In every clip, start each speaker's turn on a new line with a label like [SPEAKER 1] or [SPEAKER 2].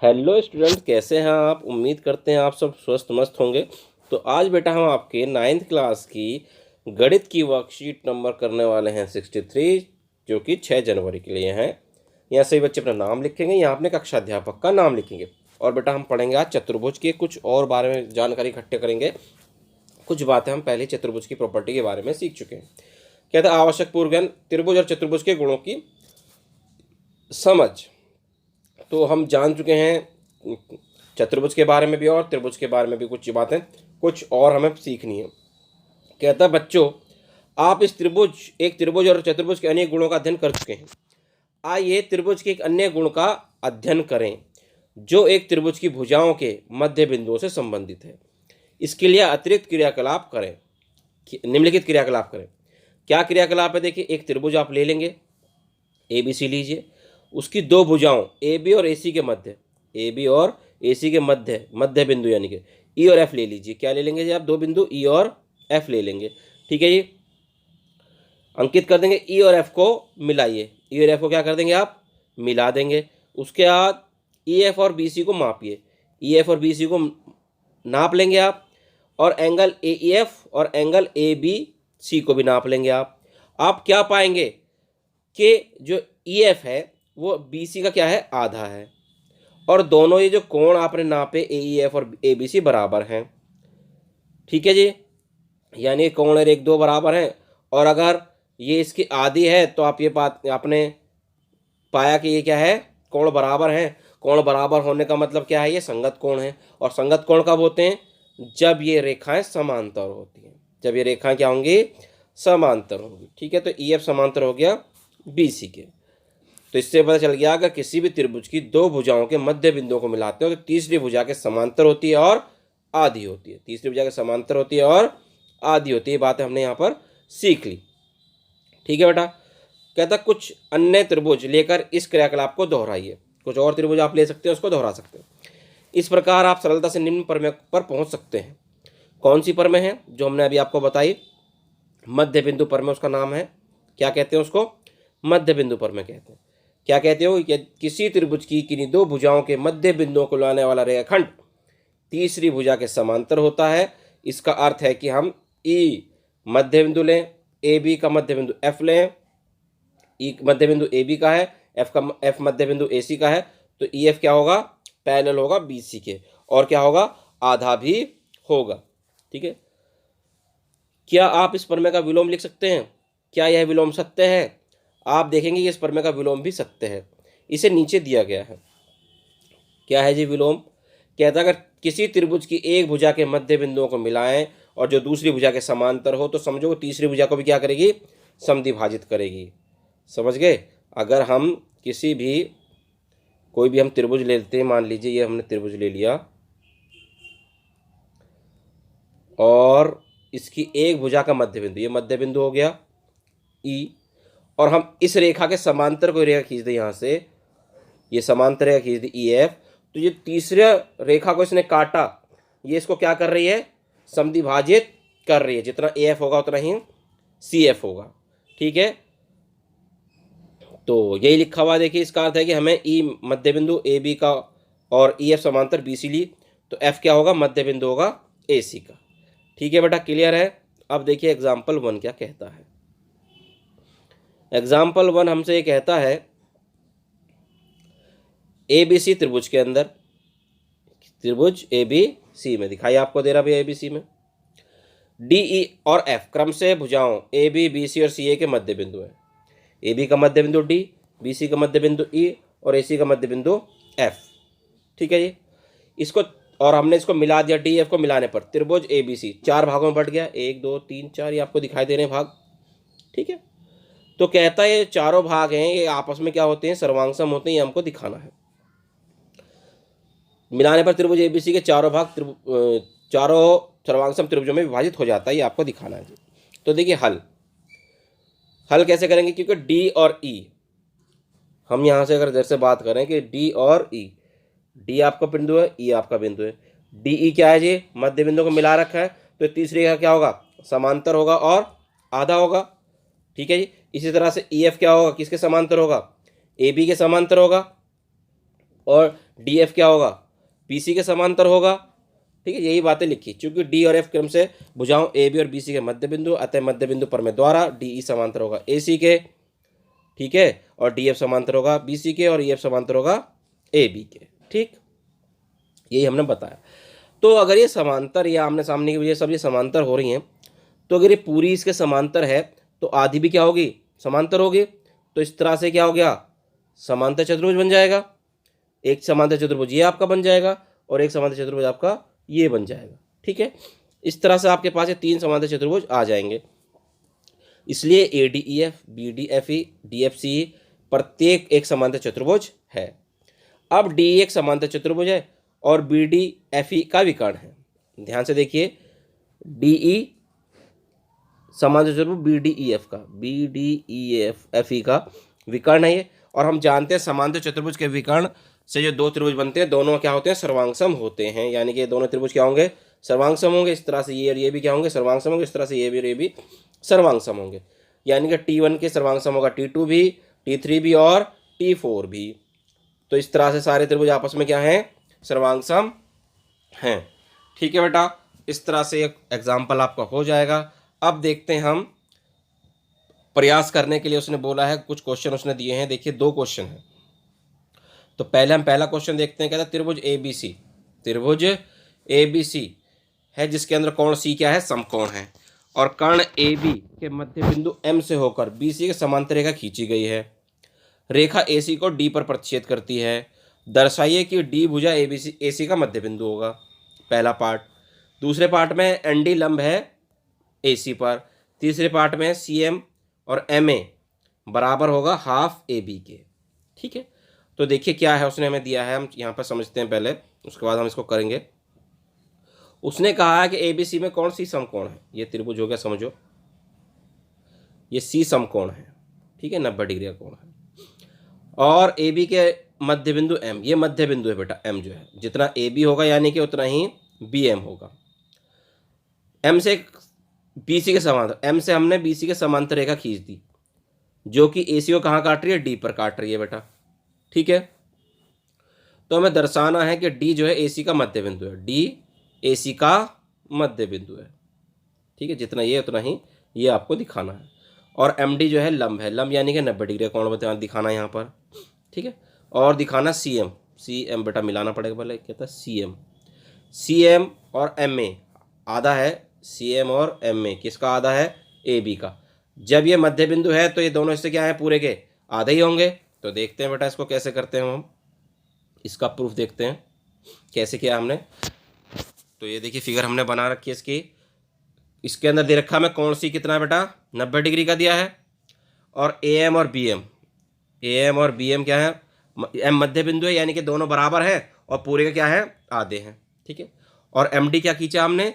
[SPEAKER 1] Hello student, कैसे हैं आप। उम्मीद करते हैं आप सब स्वस्थ मस्त होंगे। तो आज बेटा हम आपके 9th क्लास की गणित की वर्कशीट नंबर करने वाले हैं 63, जो कि 6 जनवरी के लिए हैं। यहाँ सभी बच्चे अपना नाम लिखेंगे, यहाँ अपने कक्षा अध्यापक का नाम लिखेंगे। और बेटा हम पढ़ेंगे आज चतुर्भुज के कुछ और बारे में जानकारी इकट्ठे करेंगे। कुछ बातें हम पहले चतुर्भुज की प्रॉपर्टी के बारे में सीख चुके हैं। कहते हैं आवश्यक पूर्व ज्ञान, त्रिभुज और चतुर्भुज के गुणों की समझ। तो हम जान चुके हैं चतुर्भुज के बारे में भी और त्रिभुज के बारे में भी कुछ बातें, कुछ और हमें सीखनी है। कहता है बच्चों, आप इस एक त्रिभुज और चतुर्भुज के अनेक गुणों का अध्ययन कर चुके हैं। आइए त्रिभुज के एक अन्य गुण का अध्ययन करें जो एक त्रिभुज की भुजाओं के मध्य बिंदुओं से संबंधित है। इसके लिए अतिरिक्त क्रियाकलाप करें, निम्नलिखित क्रियाकलाप करें। क्या क्रियाकलाप है? देखिए, एक त्रिभुज आप ले लेंगे, ए बी सी लीजिए, उसकी दो भुजाओं ए बी और ए सी के मध्य, ए बी और ए सी के मध्य बिंदु यानी कि ई और एफ ले लीजिए। क्या ले लेंगे जी आप? दो बिंदु ई और एफ ले लेंगे। ठीक है जी, अंकित कर देंगे। ई और एफ को मिलाइए, ई और एफ को क्या कर देंगे आप? मिला देंगे। उसके बाद ई एफ और बी सी को मापिए, ई एफ और बी सी को नाप लेंगे आप। और एंगल ए ई एफ और एंगल ए बी सी को भी नाप लेंगे आप क्या पाएंगे कि जो ई एफ है वो बी सी का क्या है? आधा है। और दोनों ये जो कोण आपने नापे ए ई एफ और ए बी सी बराबर हैं। ठीक है जी, यानी कोण और एक दो बराबर हैं। और अगर ये इसकी आधी है तो आप ये बात आपने पाया कि ये क्या है? कोण बराबर हैं। कोण बराबर होने का मतलब क्या है? ये संगत कोण है। और संगत कोण कब होते हैं? जब ये रेखाएं समांतर होती हैं। जब ये रेखाएं क्या होंगी? समांतर होंगी। ठीक है, तो ई एफ समांतर हो गया बी सी के। तो इससे पता चल गया अगर किसी भी त्रिभुज की दो भुजाओं के मध्य बिंदुओं को मिलाते हो तो तीसरी भुजा के समांतर होती है और आधी होती है। तीसरी भुजा के समांतर होती है और आधी होती है। बातें हमने यहाँ पर सीख ली। ठीक है बेटा। कहता कुछ अन्य त्रिभुज लेकर इस क्रियाकलाप को दोहराइए। कुछ और त्रिभुज आप ले सकते हैं, उसको दोहरा सकते हैं। इस प्रकार आप सरलता से निम्न प्रमेय पर पहुंच सकते हैं। कौन सी प्रमेय है? जो हमने अभी आपको बताई, मध्य बिंदु प्रमेय। उसका नाम है, क्या कहते हैं उसको? मध्य बिंदु प्रमेय कहते हैं। क्या कहते हो? किसी त्रिभुज की किन्हीं दो भुजाओं के मध्य बिंदुओं को लाने वाला रेखाखंड तीसरी भुजा के समांतर होता है। इसका अर्थ है कि हम ई मध्य बिंदु लें, ए बी का मध्य बिंदु एफ लें। ई मध्य बिंदु ए बी का है, एफ मध्य बिंदु ए सी का है। तो ई एफ क्या होगा? पैरेलल होगा बी सी के, और क्या होगा? आधा भी होगा। ठीक है, क्या आप इस प्रमेय का विलोम लिख सकते हैं? क्या यह विलोम सत्य है? आप देखेंगे कि इस प्रमेय का विलोम भी सत्य है। इसे नीचे दिया गया है। क्या है जी विलोम? कहता है अगर किसी त्रिभुज की एक भुजा के मध्य बिंदुओं को मिलाएं और जो दूसरी भुजा के समांतर हो तो समझो वो तीसरी भुजा को भी क्या करेगी? समद्विभाजित करेगी। समझ गए? अगर हम किसी भी कोई भी हम त्रिभुज लेते हैं, मान लीजिए ये हमने त्रिभुज ले लिया और इसकी एक भुजा का मध्य बिंदु, ये मध्य बिंदु हो गया ई, और हम इस रेखा के समांतर कोई रेखा खींच दें, यहाँ से ये समांतर रेखा खींच दी ई एफ, तो ये तीसरे रेखा को इसने काटा, ये इसको क्या कर रही है? समद्विभाजित कर रही है। जितना ए एफ होगा उतना ही सी एफ होगा। ठीक है, तो यही लिखा हुआ। देखिए, इसका अर्थ है कि हमें ई मध्य बिंदु ए बी का और ई एफ समांतर बी सी ली, तो एफ क्या होगा? मध्य बिंदु होगा ए सी का। ठीक है बेटा, क्लियर है? अब देखिए एग्जाम्पल 1 क्या कहता है। एग्जाम्पल 1 हमसे ये कहता है ए बी सी त्रिभुज के अंदर, त्रिभुज ए बी सी में दिखाई आपको दे रहा भैया, ए बी सी में डी ई और एफ क्रम से भुजाओं ए बी सी और सी ए के मध्य बिंदु है। ए बी का मध्य बिंदु डी, बी सी का मध्य बिंदु ई और ए सी का मध्य बिंदु एफ। ठीक है जी, इसको और हमने इसको मिला दिया। डी एफ को मिलाने पर त्रिभुज ए बी सी 4 भागों में बढ़ गया। 1 2 3 4, ये आपको दिखाई दे रहे हैं भाग। ठीक है, तो कहता है ये चारों भाग हैं, ये आपस में क्या होते हैं? सर्वांगसम होते हैं। ये हमको दिखाना है। मिलाने पर त्रिभुज एबीसी के चारों भाग चारों सर्वांगसम त्रिभुजों में विभाजित हो जाता है। ये आपको दिखाना है। तो देखिए हल कैसे करेंगे? क्योंकि डी और ई, हम यहाँ से अगर इधर से बात करें कि डी और ई, डी आपका बिंदु है, ई आपका बिंदु है। डी ई क्या है जी? मध्य बिंदु को मिला रखा है, तो तीसरी का क्या होगा? समांतर होगा और आधा होगा। ठीक है जी, इसी तरह से ई एफ क्या होगा? किसके समांतर होगा? ए बी के समांतर होगा। और डी एफ क्या होगा, बी सी के समांतर होगा। ठीक है, यही बातें लिखी। चूंकि डी और एफ क्रम से भुजाओं ए बी और बी सी के मध्य बिंदु, अतः मध्य बिंदु पर में द्वारा डी ई समांतर होगा ए सी के। ठीक है, और डी एफ समांतर होगा बी सी के और ई एफ समांतर होगा ए बी के। ठीक, यही हमने बताया। तो अगर ये समांतर या आमने सामने की वजह सब ये समांतर हो रही हैं, तो अगर ये पूरी इसके समांतर है तो आधी भी क्या होगी, समांतर होगी। तो इस तरह से क्या हो गया, समांतर चतुर्भुज बन जाएगा। एक समांतर चतुर्भुज ये आपका बन जाएगा और एक समांतर चतुर्भुज आपका ये बन जाएगा। ठीक है, इस तरह से आपके पास ये 3 समांतर चतुर्भुज आ जाएंगे। इसलिए A D E F, B D F E, D F C E प्रत्येक एक समांतर चतुर्भुज है। अब डी एक समांतर चतुर्भुज है और बी डी एफ ई का विकर्ण है। ध्यान से देखिए, डी ई समांतर चतुर्भुज बी डी ई एफ का, B D E F E का विकर्ण है ये। और हम जानते हैं समांतर चतुर्भुज के विकर्ण से जो 2 त्रिभुज बनते हैं दोनों क्या होते हैं, सर्वांगसम होते हैं। यानी कि दोनों त्रिभुज क्या होंगे, सर्वांगसम होंगे। इस तरह से ये और ये भी क्या होंगे, सर्वांगसम होंगे। इस तरह से ये भी और ये भी सर्वांगसम होंगे। यानी कि T1 के सर्वांगसम होगा T2 भी, T3 भी और T4 भी। तो इस तरह से सारे त्रिभुज आपस में क्या हैं, सर्वांगसम हैं। ठीक है बेटा, इस तरह से एक एग्जाम्पल आपका हो जाएगा। अब देखते हैं हम प्रयास करने के लिए उसने बोला है, कुछ क्वेश्चन उसने दिए हैं। देखिए 2 क्वेश्चन हैं। तो पहले हम पहला क्वेश्चन देखते हैं। कहता है त्रिभुज ए बी सी, त्रिभुज ए बी सी है जिसके अंदर कोण सी क्या है, समकोण है, और कर्ण ए बी के मध्य बिंदु एम से होकर बी सी के समांतर रेखा खींची गई है। रेखा ए सी को डी पर प्रतिच्छेद करती है। दर्शाइए कि डी भुजा ए सी का मध्य बिंदु होगा। पहला पार्ट। दूसरे पार्ट में एन डी लंब है ए सी पर। तीसरे पार्ट में सी एम और एम ए बराबर होगा हाफ ए बी के। ठीक है, तो देखिए क्या है उसने हमें दिया है, हम यहाँ पर समझते हैं पहले, उसके बाद हम इसको करेंगे। उसने कहा है कि ए बी सी में कौन सी समकोण है, ये त्रिभुज हो गया समझो, ये सी समकोण है। ठीक है, 90 डिग्री का कोण है। और ए बी के मध्य बिंदु एम, ये मध्य बिंदु है बेटा एम जो है, जितना ए बी होगा यानी कि उतना ही बी एम होगा। एम से बी सी के समांतर, एम से हमने बी सी के समांतर रेखा खींच दी जो कि ए सी को कहाँ काट रही है, डी पर काट रही है बेटा। ठीक है, तो हमें दर्शाना है कि डी जो है ए सी का मध्य बिंदु है, डी ए सी का मध्य बिंदु है। ठीक है, जितना ये उतना ही ये आपको दिखाना है। और एम डी जो है लंब है, लंब यानी कि 90 डिग्री का कोण दिखाना है यहाँ पर। ठीक है, और दिखाना सी एम बेटा मिलाना पड़ेगा पहले। कहता है सी एम और एम ए आधा है, सी एम और एम ए किसका आधा है, ए बी का। जब ये मध्य बिंदु है तो ये दोनों हिस्से क्या है, पूरे के आधे ही होंगे। तो देखते हैं बेटा इसको कैसे करते हैं हम, इसका प्रूफ देखते हैं कैसे किया हमने। तो ये देखिए फिगर हमने बना रखी है इसकी, इसके अंदर दे रखा हमें कोण सी कितना है बेटा, 90 डिग्री का दिया है। और ए एम और बी एम क्या है, एम मध्य बिंदु है यानी कि दोनों बराबर है और पूरे का क्या है, आधे हैं। ठीक है, और एम डी क्या खींचा हमने,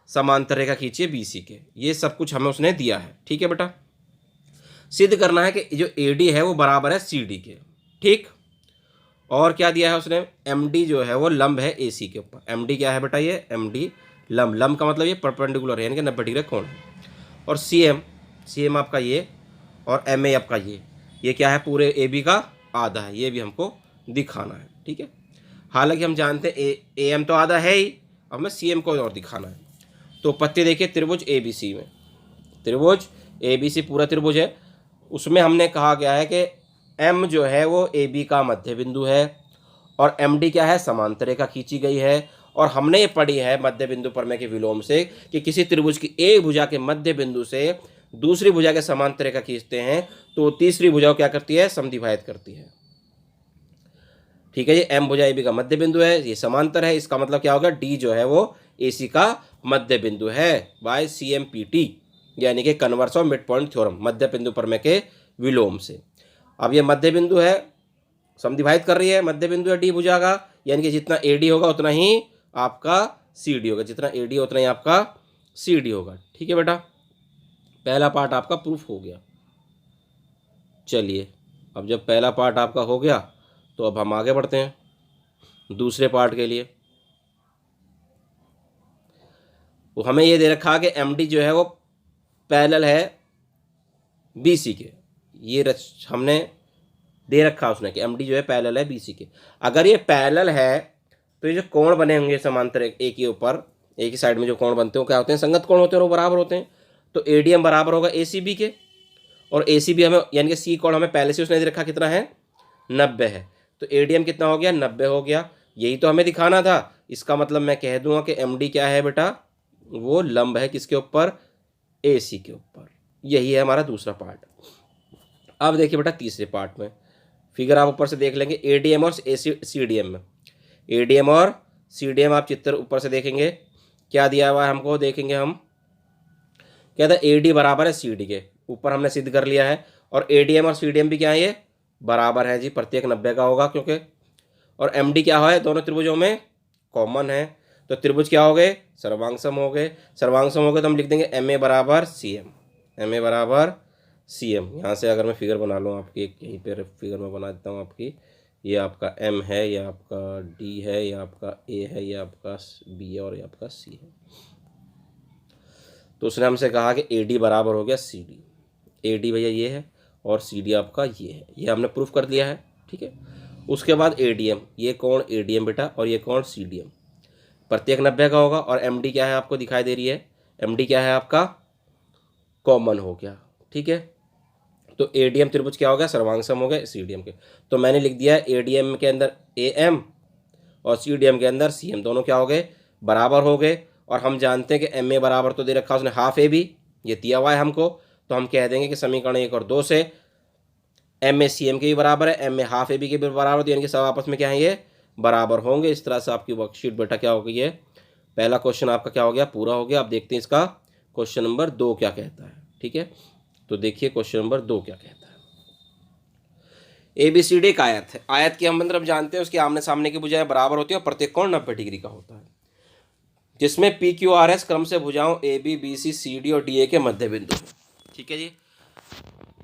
[SPEAKER 1] समांतर रेखा खींची है बी सी के। ये सब कुछ हमें उसने दिया है। ठीक है बेटा, सिद्ध करना है कि जो ए डी है वो बराबर है सी डी के। ठीक, और क्या दिया है उसने, एम डी जो है वो लंब है ए सी के ऊपर। एम डी क्या है बेटा, ये एम डी लंब का मतलब ये परपेंडिकुलर है यानी कि 90 डिग्री कोण है। और सी एम आपका ये, और एम ए आपका ये क्या है, पूरे ए बी का आधा है, ये भी हमको दिखाना है। ठीक है, हालांकि हम जानते हैं ए एम तो आधा है ही, अब हमें सी एम को और दिखाना है। तो पत्ते देखिए त्रिभुज ए बी सी में, त्रिभुज ए बी सी पूरा त्रिभुज है, उसमें हमने कहा गया है कि एम जो है वो ए बी का मध्य बिंदु है और एम डी क्या है, समांतर रेखा खींची गई है। और हमने ये पढ़ी है मध्य बिंदु प्रमेय के विलोम से कि किसी त्रिभुज की एक भुजा के मध्य बिंदु से दूसरी भुजा के समांतर रेखा खींचते हैं तो तीसरी भुजा क्या करती है, समद्विभाजित करती है। ठीक है, ये एम भुजा ए बी का मध्य बिंदु है, ये समांतर है, इसका मतलब क्या होगा, डी जो है वो ए सी का मध्य बिंदु है by C M P T, यानी कि converse of mid point theorem, मध्य बिंदु प्रमेय के विलोम से। अब ये मध्य बिंदु है, समद्विभाजित कर रही है, मध्य बिंदु है डी भुजा का, यानी कि जितना ए डी होगा उतना ही आपका सी डी होगा, जितना ए डी उतना ही आपका सी डी होगा। ठीक है बेटा, पहला पार्ट आपका प्रूफ हो गया। चलिए, अब जब पहला पार्ट आपका हो गया तो अब हम आगे बढ़ते हैं दूसरे पार्ट के लिए। वो हमें ये दे रखा कि एम डी जो है वो पैरेलल है बी सी के। ये हमने दे रखा उसने कि एम डी जो है पैरेलल है बी सी के। अगर ये पैरेलल है तो ये जो कोण बने होंगे समांतर एक ही ऊपर एक ही साइड में जो कोण बनते हैं वो क्या होते हैं, संगत कोण होते हैं और वो बराबर होते हैं। तो ए डी एम बराबर होगा ए सी बी के, और ए सी बी हमें यानी कि सी कोण हमें पहले से उसने दे रखा कितना है 90 है। तो ए डी एम कितना हो गया 90 हो गया, यही तो हमें दिखाना था। इसका मतलब मैं कह दूंगा कि एम डी क्या है बेटा, वो लंब है किसके ऊपर, ए सी के ऊपर। यही है हमारा दूसरा पार्ट। अब देखिए बेटा तीसरे पार्ट में फिगर आप ऊपर से देख लेंगे ए डी एम और सी डी एम में। ए डी एम और सी डी एम आप चित्र ऊपर से देखेंगे क्या दिया हुआ है हमको, देखेंगे हम क्या था, ए डी बराबर है सी डी के, ऊपर हमने सिद्ध कर लिया है। और ए डी एम और सी डी एम भी क्या है, ये बराबर है जी, प्रत्येक 90 का होगा क्योंकि। और एम डी क्या है, दोनों त्रिभुजों में कॉमन है। तो त्रिभुज क्या हो गए, सर्वांगसम हो गए। सर्वांगसम हो गए तो हम लिख देंगे एम ए बराबर सी एम, एम ए बराबर सी एम। यहाँ से अगर मैं फिगर बना लूँ आपकी, एक यहीं पर फिगर में बना देता हूँ आपकी, ये आपका एम है, ये आपका डी है, ये आपका ए है, ये आपका बी है और ये आपका सी है। तो उसने हमसे कहा कि ए डी बराबर हो गया सी डी। ए डी भैया ये है और सी डी आपका ये है, ये हमने प्रूफ कर दिया है, ठीक है। उसके बाद ए डी एम, ये कौन ए डी एम बेटा, और ये कौन सी डी एम, प्रत्येक 90 का होगा। और एम डी क्या है आपको दिखाई दे रही है, एम डी क्या है आपका कॉमन हो गया, ठीक है। तो ए डी एम त्रिभुज क्या हो गया, सर्वांगसम हो गए सी डी एम के। तो मैंने लिख दिया ए डी एम के अंदर ए एम और सी डी एम के अंदर सी एम, दोनों क्या हो गए, बराबर हो गए। और हम जानते हैं कि एम ए बराबर तो दे रखा उसने हाफ ए बी, ये दिया हुआ है हमको। तो हम कह देंगे कि समीकरण 1 और 2 से एम ए सी एम के भी बराबर है, M A half A B के भी बराबर, तो यानी कि सब आपस में क्या है, ये बराबर होंगे। इस तरह से आपकी वर्कशीट बेटा क्या हो गई है, पहला क्वेश्चन आपका क्या हो गया, पूरा हो गया। अब देखते हैं इसका क्वेश्चन नंबर 2 क्या कहता है, ठीक है। तो देखिए क्वेश्चन नंबर 2 क्या कहता है। ए बी सी डी एक आयत है, आयत की हम मतलब जानते हैं उसके आमने सामने की भुजाएं बराबर होती है और प्रत्येक कोण 90 डिग्री का होता है, जिसमें पी क्यू आर एस क्रम से भुजाओं A B B C C D और डी ए के मध्य बिंदु है, ठीक है जी।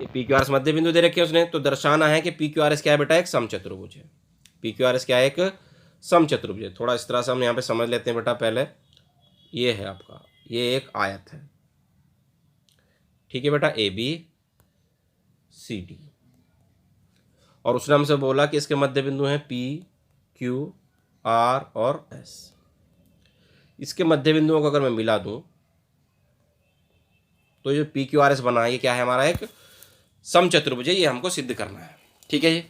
[SPEAKER 1] ये पी क्यू आर एस मध्य बिंदु दे रखे हैं उसने, तो दर्शाना है कि पी क्यू आर एस क्या है बेटा, एक समचतुर्भुज है। पी क्यू आर एस क्या है, एक समचतुर्भुज है। थोड़ा इस तरह से हम यहाँ पे समझ लेते हैं बेटा। पहले ये है आपका, ये एक आयत है, ठीक है बेटा, ए बी सी डी। और उसने हमसे बोला कि इसके मध्य बिंदु हैं पी क्यू आर और एस। इसके मध्य बिंदुओं को अगर मैं मिला दूं तो जो पी क्यू आर एस बना है ये क्या है, हमारा एक समचतुर्भुज है, ये हमको सिद्ध करना है, ठीक है जी।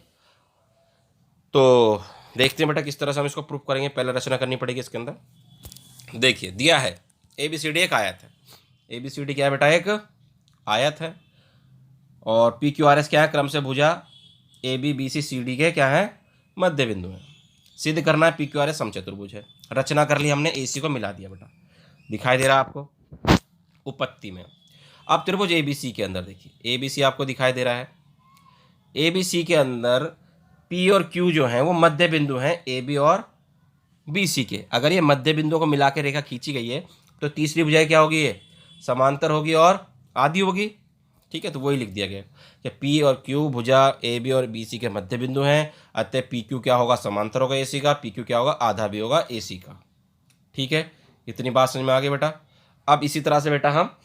[SPEAKER 1] तो देखते हैं बेटा किस तरह से हम इसको प्रूफ करेंगे। पहले रचना करनी पड़ेगी इसके अंदर। देखिए दिया है ए बी सी डी एक आयत है, ए बी सी डी क्या है बेटा, एक आयत है। और पी क्यू आर एस क्या है, क्रम से भुजा A B B C C D के क्या है, मध्य बिंदु है। सिद्ध करना है पी क्यू आर एस समचतुर्भुज है। रचना कर ली हमने, ए सी को मिला दिया बेटा, दिखाई दे रहा है आपको उपपत्ति में। अब त्रिभुज ए बी सी के अंदर देखिए, ए बी सी आपको दिखाई दे रहा है। ए बी सी के अंदर पी और क्यू जो हैं वो मध्य बिंदु हैं ए बी और बी सी के। अगर ये मध्य बिंदुओं को मिला के रेखा खींची गई है तो तीसरी भुजा क्या होगी, ये समांतर होगी और आधी होगी, ठीक है। तो वही लिख दिया गया कि पी और क्यू भुजा ए बी और बी सी के मध्य बिंदु हैं, अतः पी क्यू क्या होगा, समांतर होगा ए सी का, पी क्यू क्या होगा, आधा भी होगा ए सी का, ठीक है। इतनी बात समझ में आ गई बेटा। अब इसी तरह से बेटा हम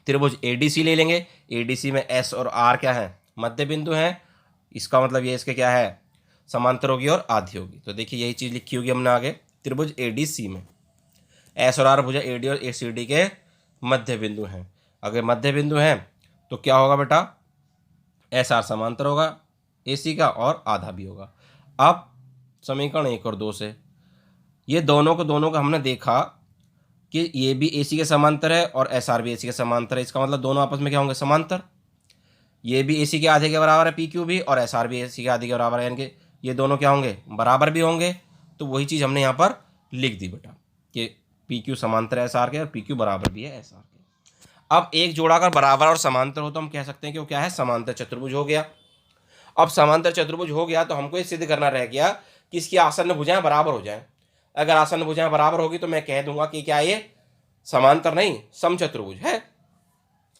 [SPEAKER 1] त्रिभुज ए डी सी ले लेंगे। ए डी सी में एस और आर क्या है, मध्य बिंदु हैं। इसका मतलब ये इसके क्या है, समांतर होगी और आधी होगी। तो देखिए यही चीज़ लिखी होगी हमने आगे। त्रिभुज ए डी सी में एस और आर भुजा ए डी और ए सी डी के मध्य बिंदु हैं। अगर मध्य बिंदु हैं तो क्या होगा बेटा, एस आर समांतर होगा ए सी का और आधा भी होगा। अब समीकरण 1 और 2 से ये दोनों को हमने देखा कि ये भी ए सी के समांतर है और एस आर भी ए सी के समांतर है। इसका मतलब दोनों आपस में क्या होंगे, समांतर। ये भी ए सी के आधे के बराबर है पी क्यू भी, और एस आर भी ए सी के आधे के बराबर है, यानी कि ये दोनों क्या होंगे, बराबर भी होंगे। तो वही चीज़ हमने यहाँ पर लिख दी बेटा कि पी क्यू समांतर है एस आर के और पी क्यू बराबर भी है एस आर के। अब एक जोड़ा अगर बराबर और समांतर हो तो हम कह सकते हैं कि वो क्या है, समांतर चतुर्भुज हो गया। अब समांतर चतुर्भुज हो गया तो हमको ये सिद्ध करना रह गया कि इसकी आसन्न भुजाएं बराबर हो जाएं। अगर आसन्न भुजाएं बराबर होगी तो मैं कह दूंगा कि क्या ये समांतर नहीं समचतुर्भुज है,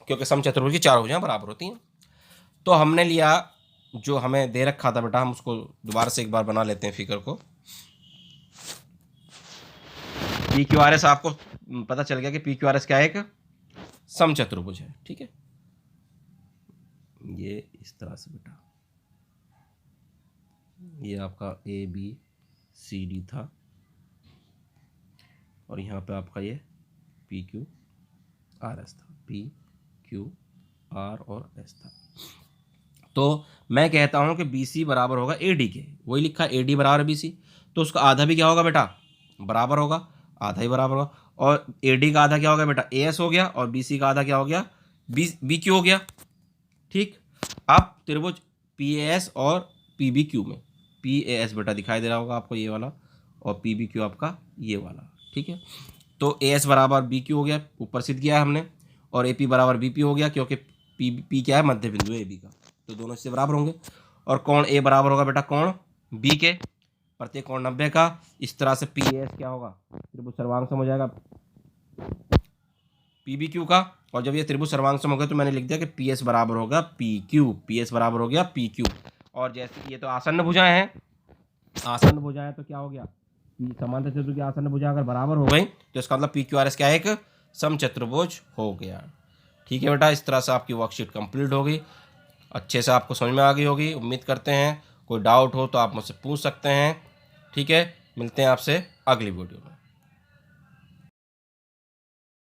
[SPEAKER 1] क्योंकि समचतुर्भुज की 4 भुजाएं बराबर होती हैं। तो हमने लिया जो हमें दे रखा था बेटा, हम उसको दोबारा से एक बार बना लेते हैं फिगर को। पी क्यू आर एस आपको पता चल गया कि पी क्यू आर एस क्या है, एक समचतुर्भुज है, ठीक है। ये इस तरह से बेटा ये आपका ABCD था और यहाँ पे आपका ये PQRS था, PQR और S था। तो मैं कहता हूँ कि BC बराबर होगा AD के, वही लिखा है AD बराबर BC, तो उसका आधा भी क्या होगा बेटा, बराबर होगा, आधा ही बराबर होगा। और AD का आधा क्या हो गया बेटा, AS हो गया, और BC का आधा क्या हो गया, BQ हो गया। ठीक, अब त्रिभुज PAS और PBQ में, PAS बेटा दिखाई दे रहा होगा आपको ये वाला, और PBQ आपका ये वाला। ठीक है, तो AS बराबर BQ हो गया, ऊपर सिद्ध किया है हमने, और AP बराबर BP हो गया, क्योंकि P क्या है, मध्य बिंदु है AB का, तो दोनों इससे बराबर होंगे। और कोण A बराबर होगा बेटा कोण B के, प्रत्येक कोण 90 का। इस तरह से PAS क्या होगा, त्रिभुज सर्वांग हो जाएगा PBQ का, और जब ये त्रिभुज सर्वांग हो गया तो मैंने लिख दिया कि PS बराबर होगा PQ, PS बराबर हो गया PQ। और जैसे ये तो आसन्न भुजाएं हैं, आसन्न भुजाएं तो क्या हो गया, समांतर चतुर्भुज की आसन्न भुजा अगर बराबर हो गई तो इसका मतलब PQRS क्या है, एक समचतुर्भुज हो गया। ठीक है बेटा, इस तरह से आपकी वर्कशीट कंप्लीट हो गई, अच्छे से आपको समझ में आ गई होगी उम्मीद करते हैं। कोई डाउट हो तो आप मुझसे पूछ सकते हैं। ठीक है, मिलते हैं आपसे अगली वीडियो में।